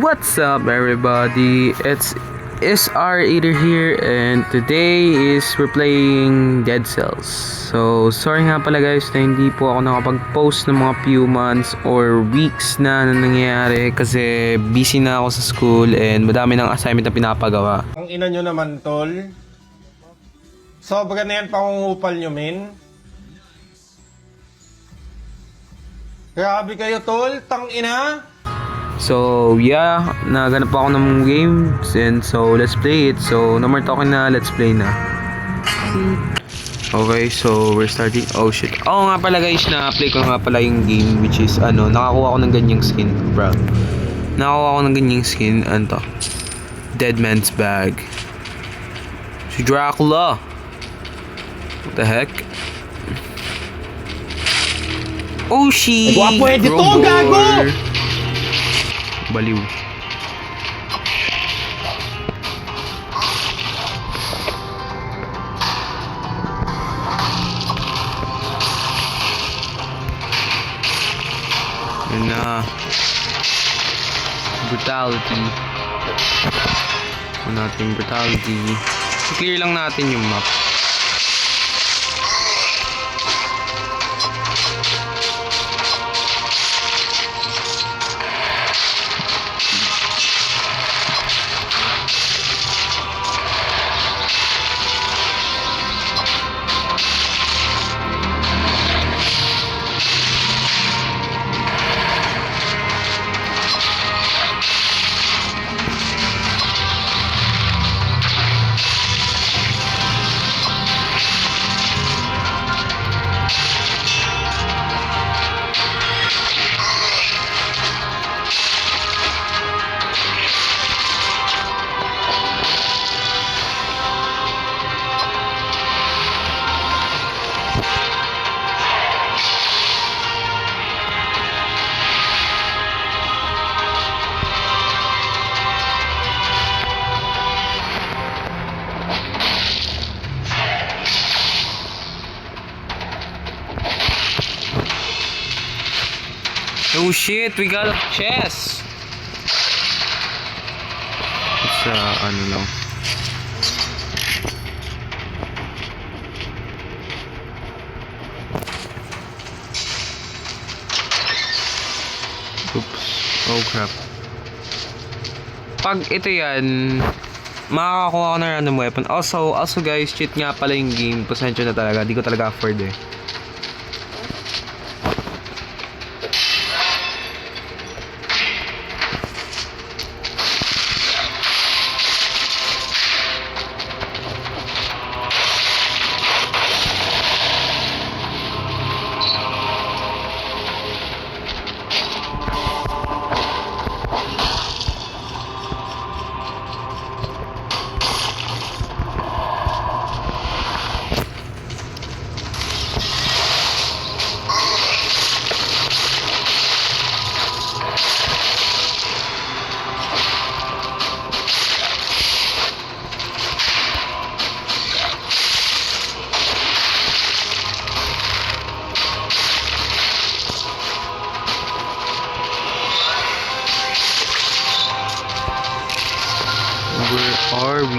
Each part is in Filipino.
What's up everybody? It's SR Eater here and today is we're playing Dead Cells. So sorry nga pala guys na hindi po ako nakapag-post ng mga few months or weeks na nangyayari kasi busy na ako sa school and madami ng assignment na pinapagawa. Ang ina nyo naman, tol. Sobra na yan pangungupal nyo, men. Grabe kayo, tol. Tang ina. So yeah, naganap ako ng games and so let's play it. So no more talking na, let's play na. Okay, so we're starting. Oh shit. Oo nga pala guys, na-play ko nga pala yung game which is nakakuha ako ng ganyang skin, bro. Nakakuha ako ng ganyang skin, ano to? Dead Man's Bag. Si Dracula. What the heck? Oh shit! Gwapo eh, dito, gago! Baliw. Yun na. Brutality. Kung natin brutality. I-clear lang natin yung map. Oh shit, we got a chest. It's ano lang. Oops. Oh crap. Pag ito yan, makakakuha ko ng random weapon. Also guys, cheat nga pala yung game. Pasensya na talaga, di ko talaga afford eh. Where are we?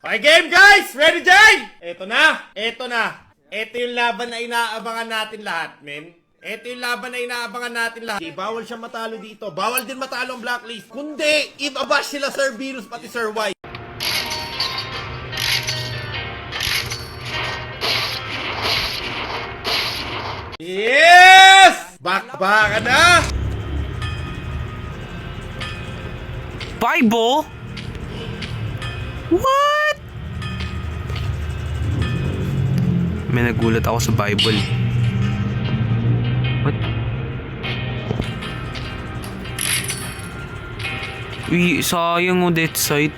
Okay, game guys! Ready, Jay? Eto na! Eto na! Eto yung laban na inaabangan natin lahat, men. Ito yung laban na inaabangan natin lahat. Di, bawal siya matalo dito. Bawal din matalo ang blacklist. Kundi, ibabash sila Sir Venus pati Sir White. Baka na! Bible? What? May nagulat ako sa Bible. What? Uy, sayang o death sight.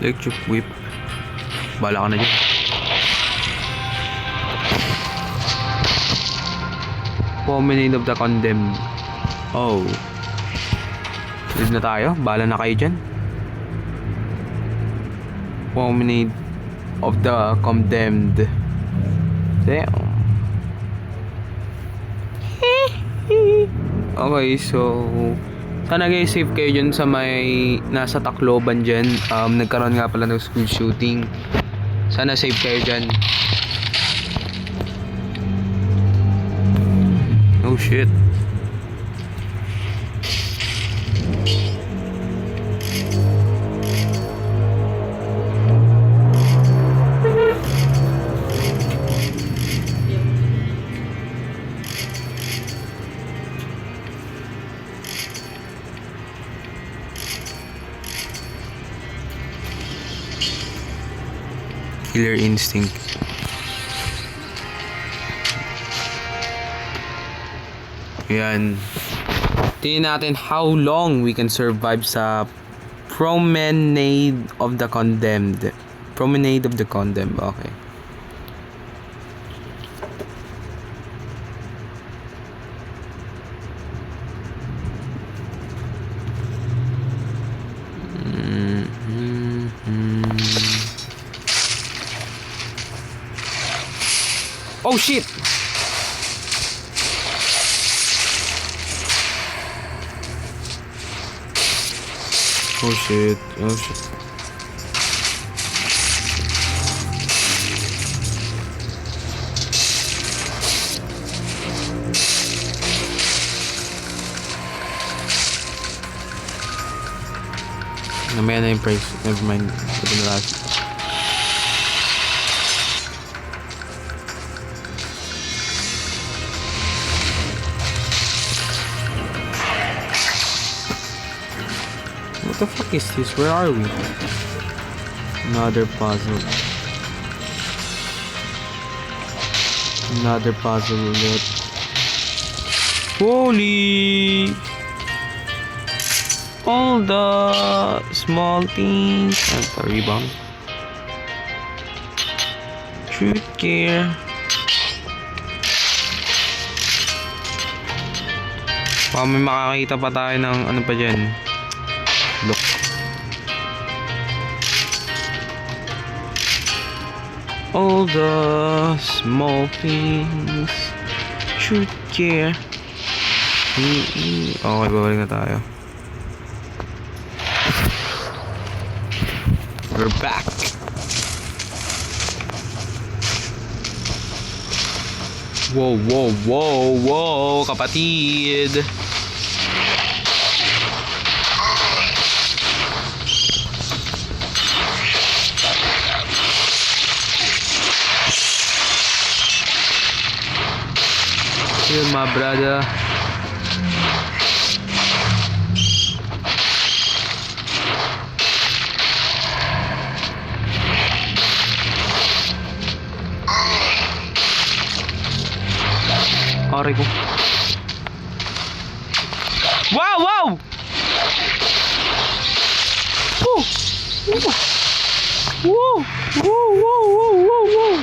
Electric whip. Bala ka na dyan. Promenade of the Condemned. Oh. Live na tayo. Bala na kayo dyan. Promenade of the Condemned. Damn. Okay, so sana guys safe kayo dyan sa may nasa Tacloban dyan. Nagkaroon nga pala ng school shooting. Sana safe kayo dyan. Oh shit. Killer instinct. Yan. Tingnan natin how long we can survive sa Promenade of the Condemned. Promenade of the Condemned. Okay. Oh shit! Oh shit, oh shit. Namaya na yung price. Never mind. Ito na last. What the fuck is this? Where are we? Another puzzle. Another puzzle that. Holy! All the small things. And the rebound. Truth care. Baka may makakita pa tayo ng ano pa dyan. Look. All the small things should care. Okay, babalik na tayo. We're back. Whoa, whoa, whoa, whoa, kapatid. Chill, my brother. Aray ko. Wow, wow! Woo! Woo! Woo! Woo! Woo! Woo! Woo!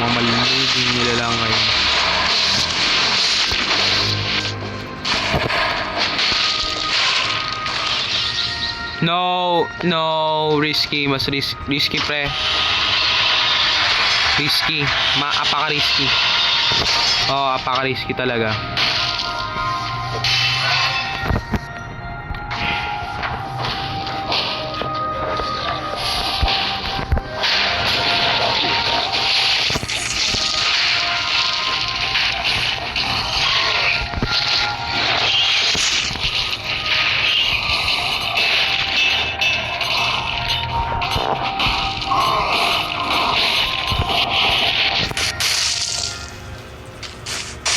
Mamalinig nila lang ngayon. No, no, risky, mas risky pre. Risky, apaka-risky. Oo, apaka-risky talaga.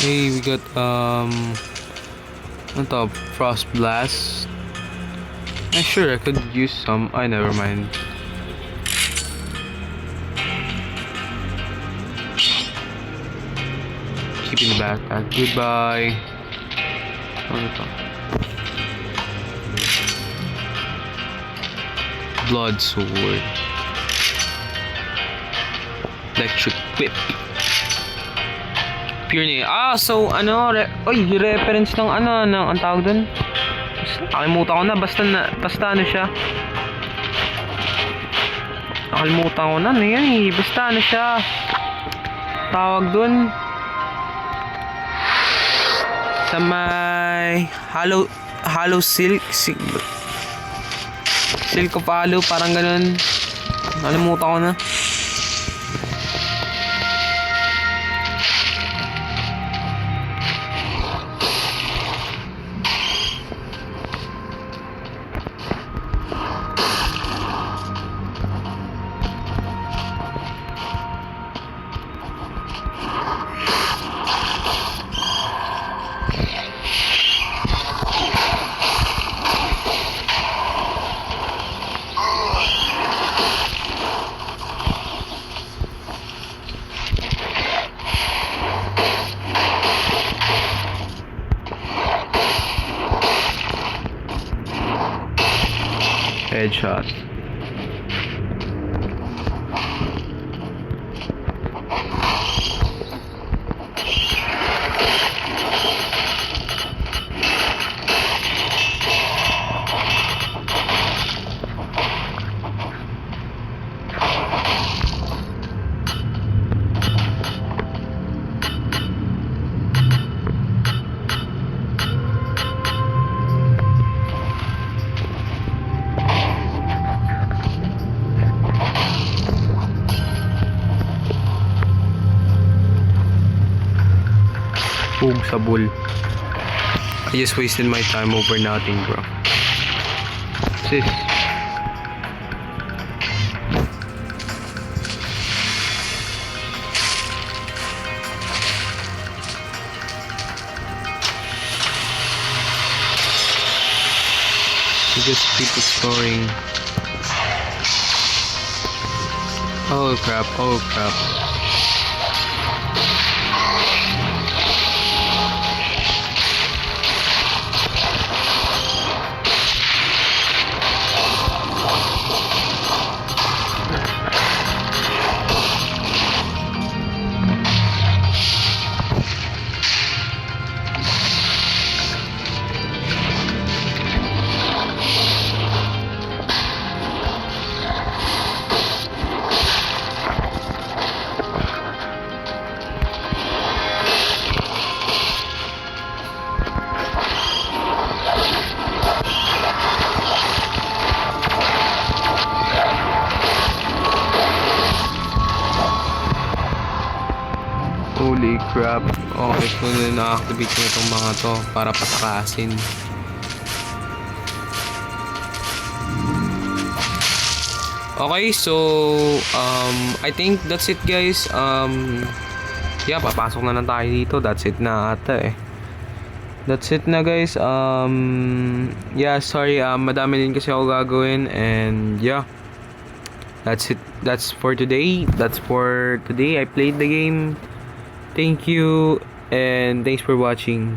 Hey, we got on top Frost Blast. Sure, I could use some. Never mind. Keeping the backpack. Goodbye. Ano to? Blood Sword. Electric Whip. Pure na. So reference ng ang tawag dun. Nakalimutan ko na, basta ano siya. Nakalimutan ko na, basta ano siya. Tawag dun. Sa may hollow silk of hollow, parang ganun. Nakalimutan ko na. Headshot. Boom sa bull. I just wasted my time over nothing, bro. Sis. You just keep exploring. Oh crap, oh crap. Holy crap. Okay, so na-activate ko itong mga to para patakasin. Okay, so I think that's it, guys. Yeah, papasok na lang tayo dito. That's it na ata eh. That's it na, guys. Yeah, sorry, madami din kasi ako gagawin, and yeah. That's it. That's for today. I played the game. Thank you, and thanks for watching.